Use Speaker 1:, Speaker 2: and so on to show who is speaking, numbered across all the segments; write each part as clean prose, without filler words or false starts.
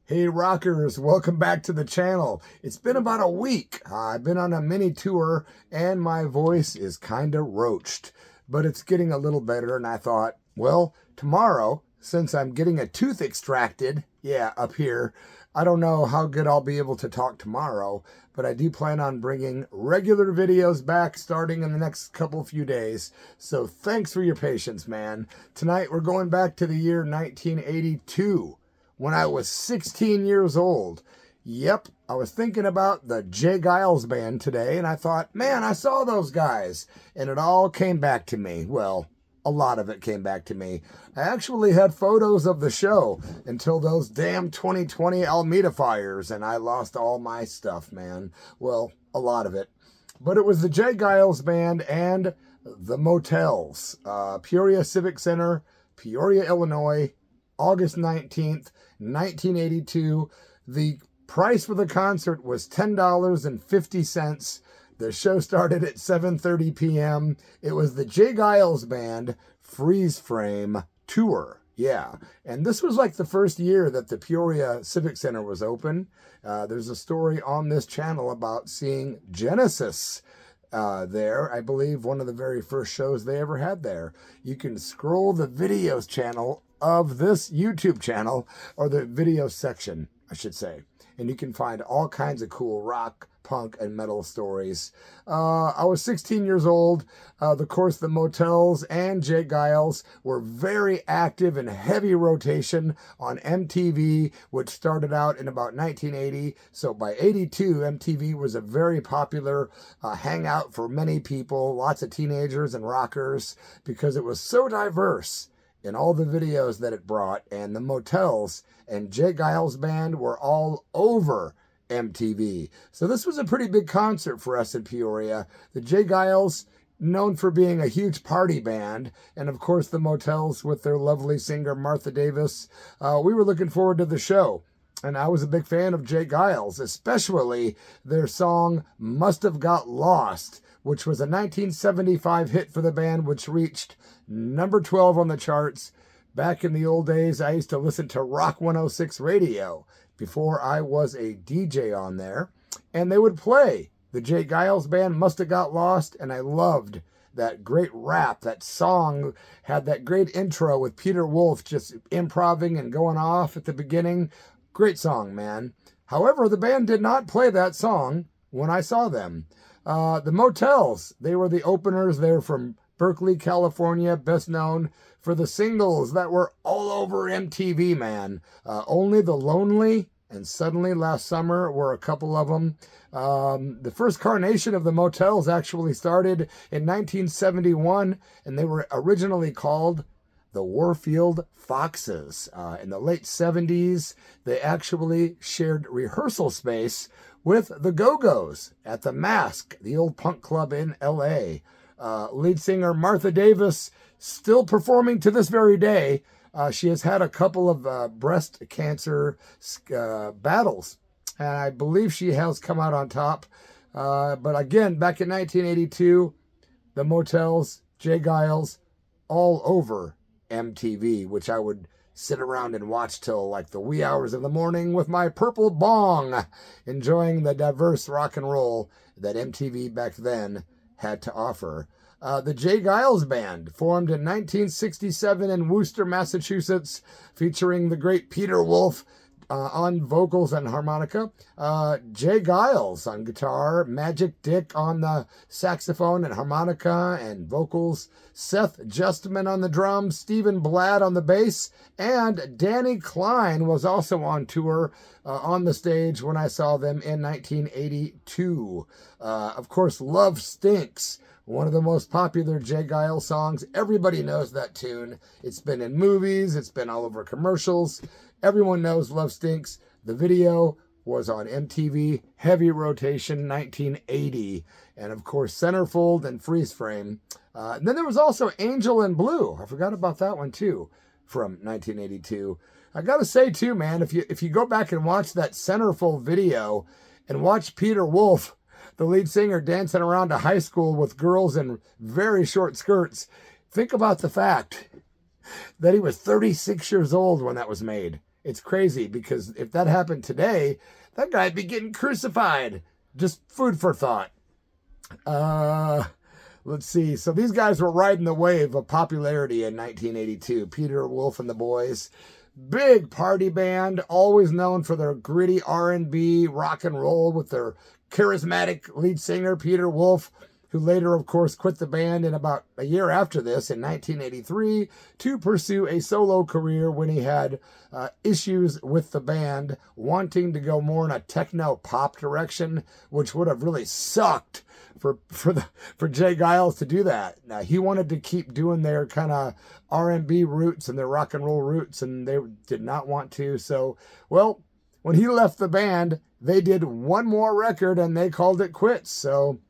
Speaker 1: Hey rockers, welcome back to the channel. It's been about a week. I've been on a mini tour and my voice is kind of roached, but it's getting a little better, and I thought, well, tomorrow, since I'm getting a tooth extracted, up here, I don't know how good I'll be able to talk tomorrow, but I do plan on bringing regular videos back starting in the next few days. So thanks for your patience, man. Tonight we're going back to the year 1982. When I was 16 years old. Yep, I was thinking about the GEILS band today, and I thought, man, I saw those guys. And it all came back to me. Well, a lot of it came back to me. I actually had photos of the show until those damn 2020 Alameda fires, and I lost all my stuff, man. Well, a lot of it. But it was the GEILS band and the MOTELS. Peoria Civic Center, Peoria, Illinois, August 19th, 1982. The price for the concert was $10.50. The show started at 7:30 p.m. It was the GEILS band Freeze Frame tour. Yeah, and this was like the first year that the Peoria Civic Center was open. There's a story on this channel about seeing Genesis there. I believe one of the very first shows they ever had there. You can scroll the videos channel of this YouTube channel, or the video section, I should say, and you can find all kinds of cool rock, punk, and metal stories. I was 16 years old. Of course, the MOTELS and GEILS were very active in heavy rotation on MTV, which started out in about 1980. So by 82, MTV was a very popular hangout for many people, lots of teenagers and rockers, because it was so diverse in all the videos that it brought. And the MOTELS and GEILS band were all over MTV. So this was a pretty big concert for us in Peoria. The GEILS, known for being a huge party band, and of course the MOTELS with their lovely singer Martha Davis. We were looking forward to the show. And I was a big fan of GEILS, especially their song Must Have Got Lost, which was a 1975 hit for the band, which reached number 12 on the charts. Back in the old days, I used to listen to Rock 106 radio before I was a DJ on there, and they would play the GEILS band Must Have Got Lost, and I loved that great rap. That song had that great intro with Peter Wolf just improvising and going off at the beginning. Great song, man. However, the band did not play that song when I saw them. The MOTELS, they were the openers. They're from Berkeley, California, best known for the singles that were all over MTV, man. Only the Lonely and Suddenly Last Summer were a couple of them. The first carnation of the MOTELS actually started in 1971, and they were originally called the Warfield Foxes. In the late 70s, they actually shared rehearsal space with the Go-Go's at the Mask, the old punk club in LA. Lead singer Martha Davis still performing to this very day. She has had a couple of breast cancer battles, and I believe she has come out on top. But again, back in 1982, the MOTELS, GEILS, all over MTV, which I would sit around and watch till like the wee hours of the morning with my purple bong, enjoying the diverse rock and roll that MTV back then had to offer. The GEILS band, formed in 1967 in Worcester, Massachusetts, featuring the great Peter Wolf on vocals and harmonica, GEILS on guitar, Magic Dick on the saxophone and harmonica and vocals, Seth Justman on the drums, Stephen Blatt on the bass, and Danny Klein was also on tour on the stage when I saw them in 1982. Of course, Love Stinks, one of the most popular GEILS songs. Everybody knows that tune. It's been in movies. It's been all over commercials. Everyone knows Love Stinks. The video was on MTV, heavy rotation, 1980. And of course, Centerfold and Freeze Frame. And then there was also Angel in Blue. I forgot about that one too, from 1982. I gotta say too, man, if you go back and watch that Centerfold video and watch Peter Wolf, the lead singer, dancing around a high school with girls in very short skirts, think about the fact that he was 36 years old when that was made. It's crazy because if that happened today, that guy'd be getting crucified. Just food for thought. Let's see. So these guys were riding the wave of popularity in 1982. Peter Wolf and the Boys. Big party band, always known for their gritty R&B, rock and roll with their charismatic lead singer, Peter Wolf, who later, of course, quit the band in about a year after this, in 1983, to pursue a solo career when he had issues with the band, wanting to go more in a techno-pop direction, which would have really sucked for Jay GEILS to do that. Now, he wanted to keep doing their kind of R&B roots and their rock and roll roots, and they did not want to. So, well, when he left the band, they did one more record, and they called it quits. So,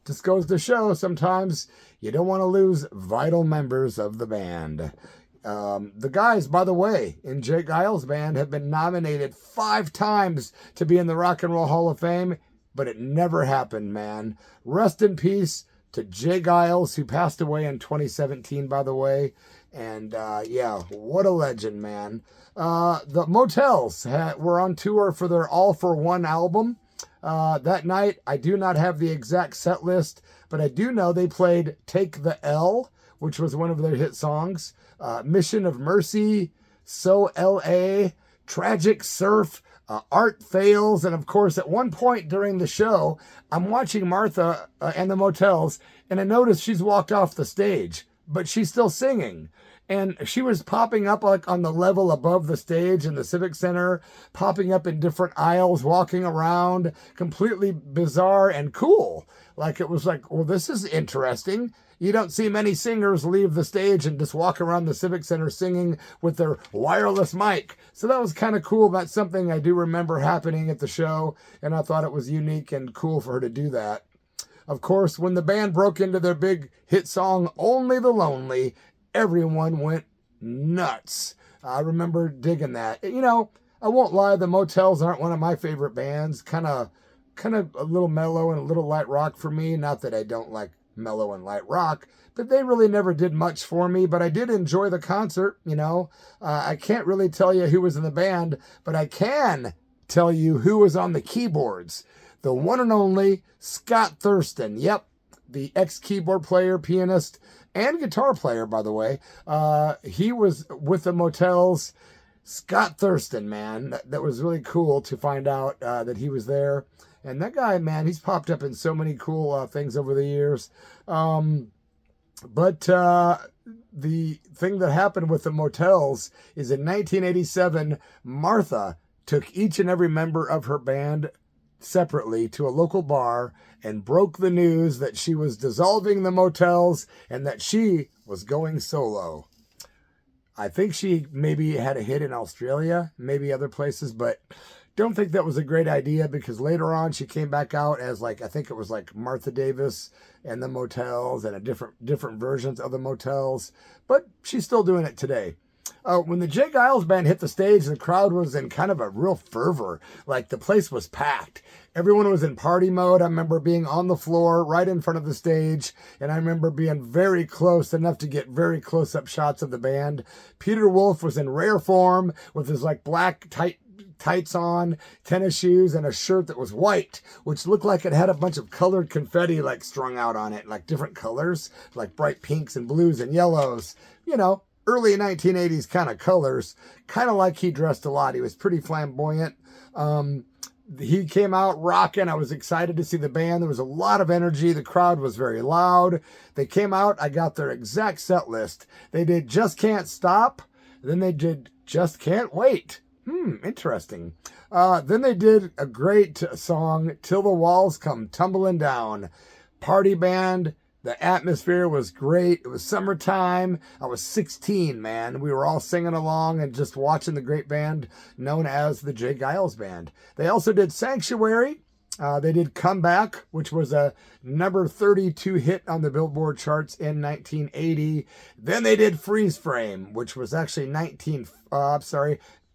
Speaker 1: just goes to show sometimes you don't want to lose vital members of the band. The guys, by the way, in Jay GEILS' band have been nominated 5 times to be in the Rock and Roll Hall of Fame, but it never happened, man. Rest in peace to Jay GEILS, who passed away in 2017, by the way. And yeah, what a legend, man. The Motels were on tour for their All for One album. That night, I do not have the exact set list, but I do know they played Take the L, which was one of their hit songs, Mission of Mercy, So L.A., Tragic Surf, Art Fails, and of course, at one point during the show, I'm watching Martha and the Motels, and I notice she's walked off the stage, but she's still singing. And she was popping up like on the level above the stage in the Civic Center, popping up in different aisles, walking around, completely bizarre and cool. Like it was like, well, this is interesting. You don't see many singers leave the stage and just walk around the Civic Center singing with their wireless mic. So that was kind of cool. That's something I do remember happening at the show, and I thought it was unique and cool for her to do that. Of course, when the band broke into their big hit song, Only the Lonely, everyone went nuts. I remember digging that. You know, I won't lie, the Motels aren't one of my favorite bands. Kind of a little mellow and a little light rock for me. Not that I don't like mellow and light rock, but they really never did much for me. But I did enjoy the concert, you know. I can't really tell you who was in the band, but I can tell you who was on the keyboards. The one and only Scott Thurston. Yep, the ex-keyboard player, pianist, and guitar player, by the way. He was with the Motels. Scott Thurston, man. That was really cool to find out that he was there. And that guy, man, he's popped up in so many cool things over the years. But the thing that happened with the Motels is in 1987, Martha took each and every member of her band separately to a local bar and broke the news that she was dissolving the Motels and that she was going solo. I think she maybe had a hit in Australia, maybe other places, but don't think that was a great idea because later on she came back out as like, I think it was like Martha Davis and the Motels and a different versions of the Motels, but she's still doing it today. When the Jay GEILS band hit the stage, the crowd was in kind of a real fervor. Like the place was packed. Everyone was in party mode. I remember being on the floor right in front of the stage, and I remember being very close, enough to get very close-up shots of the band. Peter Wolf was in rare form with his like black tights on, tennis shoes, and a shirt that was white, which looked like it had a bunch of colored confetti like strung out on it, like different colors, like bright pinks and blues and yellows. You know, early 1980s kind of colors, kind of like he dressed a lot. He was pretty flamboyant. He came out rocking. I was excited to see the band. There was a lot of energy. The crowd was very loud. They came out. I got their exact set list. They did Just Can't Stop. Then they did Just Can't Wait. Interesting. Then they did a great song, Till the Walls Come Tumbling Down. Party band. The atmosphere was great. It was summertime. I was 16, man. We were all singing along and just watching the great band known as the Jay GEILS Band. They also did Sanctuary. They did Comeback, which was a number 32 hit on the Billboard charts in 1980. Then they did Freeze Frame, which was actually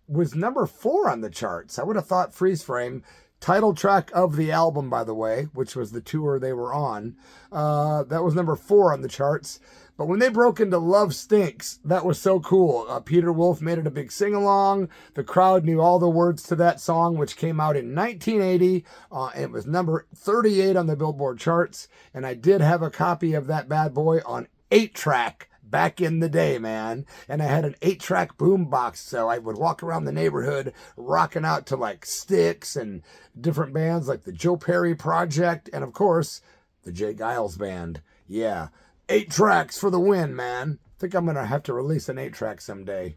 Speaker 1: was number 4 on the charts. I would have thought Freeze Frame, title track of the album, by the way, which was the tour they were on. That was number 4 on the charts. But when they broke into Love Stinks, that was so cool. Peter Wolf made it a big sing-along. The crowd knew all the words to that song, which came out in 1980. And it was number 38 on the Billboard charts. And I did have a copy of that bad boy on 8-track back in the day, man. And I had an 8-track boombox, so I would walk around the neighborhood rocking out to like Styx and different bands like the Joe Perry Project and, of course, the GEILS band. Yeah, 8 tracks for the win, man. I think I'm going to have to release an 8-track someday.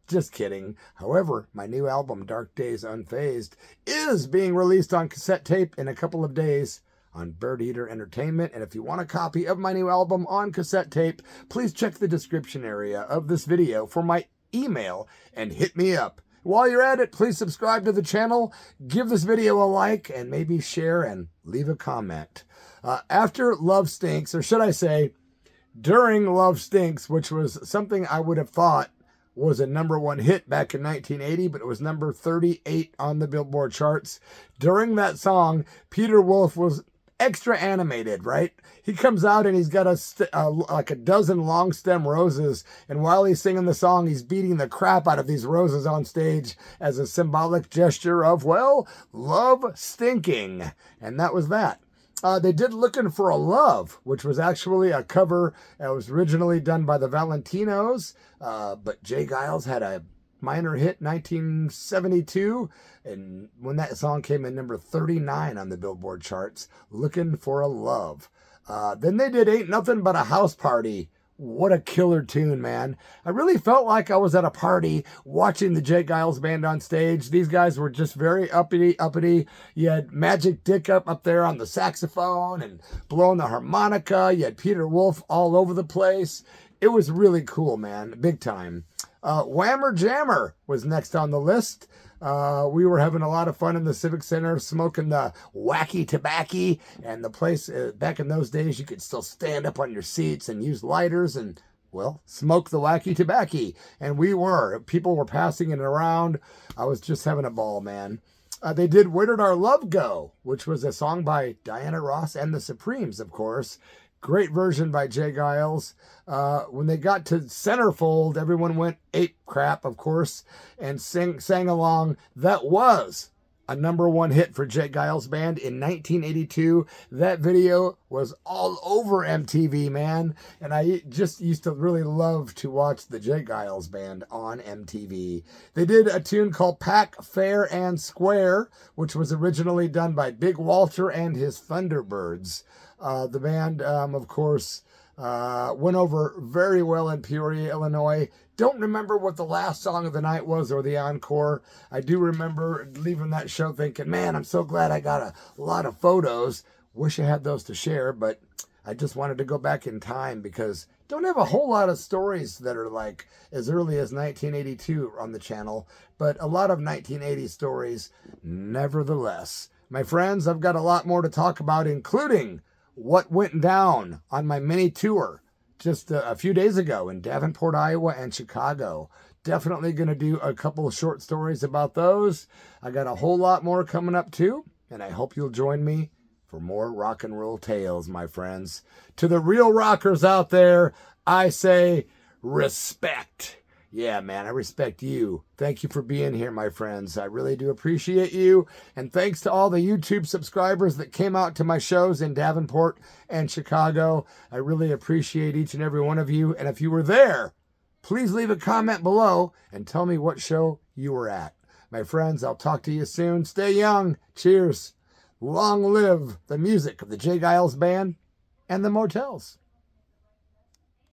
Speaker 1: Just kidding. However, my new album, Dark Days Unfazed, is being released on cassette tape in a couple of days on Bird Eater Entertainment. And if you want a copy of my new album on cassette tape, please check the description area of this video for my email and hit me up. While you're at it, please subscribe to the channel, give this video a like, and maybe share and leave a comment. After Love Stinks, or should I say, during Love Stinks, which was something I would have thought was a #1 hit back in 1980, but it was number 38 on the Billboard charts. During that song, Peter Wolf was extra animated, right? He comes out and he's got like a dozen long stem roses, and while he's singing the song, he's beating the crap out of these roses on stage as a symbolic gesture of, well, love stinking. And that was that. They did Looking for a Love, which was actually a cover. It was originally done by the Valentinos, but GEILS had a minor hit 1972, and when that song came in number 39 on the Billboard charts, Looking for a Love. Then they did Ain't Nothing But a House Party. What a killer tune, man. I really felt like I was at a party watching the GEILS band on stage. These guys were just very uppity. You had Magic Dick up there on the saxophone and blowing the harmonica. You had Peter Wolf all over the place. It was really cool, man. Big time. Whammer Jammer was next on the list. We were having a lot of fun in the Civic Center, smoking the wacky tobacco, and the place, back in those days, you could still stand up on your seats and use lighters and, well, smoke the wacky tobacco. And people were passing it around. I was just having a ball, man. They did Where Did Our Love Go?, which was a song by Diana Ross and the Supremes, of course. Great version by GEILS. When they got to Centerfold, everyone went ape crap, of course, and sang along. That was a #1 hit for GEILS band in 1982. That video was all over MTV, man. And I just used to really love to watch the GEILS band on MTV. They did a tune called Pack, Fair, and Square, which was originally done by Big Walter and his Thunderbirds. The band, of course, went over very well in Peoria, Illinois. Don't remember what the last song of the night was or the encore. I do remember leaving that show thinking, man, I'm so glad I got a lot of photos. Wish I had those to share, but I just wanted to go back in time because don't have a whole lot of stories that are like as early as 1982 on the channel, but a lot of 1980 stories nevertheless. My friends, I've got a lot more to talk about, including what went down on my mini tour just a few days ago in Davenport, Iowa and Chicago. Definitely going to do a couple of short stories about those. I got a whole lot more coming up too, and I hope you'll join me for more rock and roll tales, my friends. To the real rockers out there, I say respect. Yeah, man, I respect you. Thank you for being here, my friends. I really do appreciate you. And thanks to all the YouTube subscribers that came out to my shows in Davenport and Chicago. I really appreciate each and every one of you. And if you were there, please leave a comment below and tell me what show you were at. My friends, I'll talk to you soon. Stay young. Cheers. Long live the music of the GEILS band and the Motels.